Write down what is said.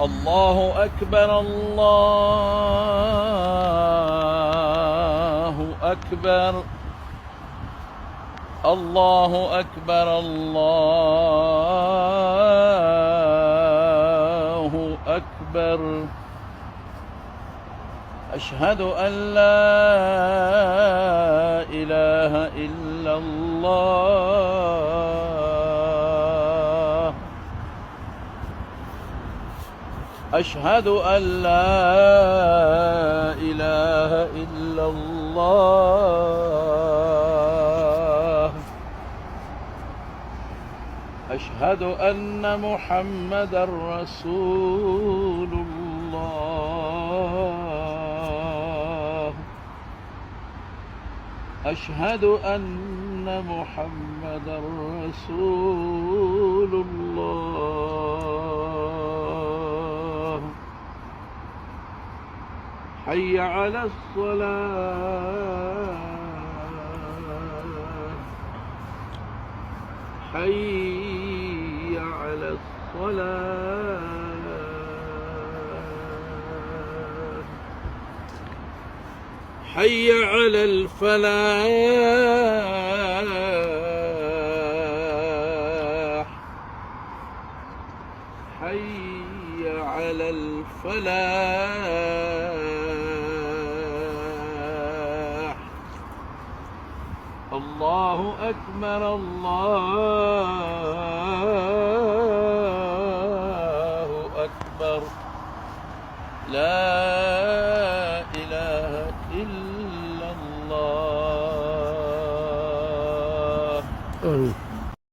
الله أكبر الله أكبر الله أكبر الله أكبر. أشهد أن لا إله إلا الله. أشهد أن لا إله إلا الله. أشهد أن محمدًا رسول الله. أشهد أن محمدًا رسول الله. حي على الصلاة. حي على الصلاة. حي على الفلاح. حي على الفلاح. الله أكبر الله أكبر. لا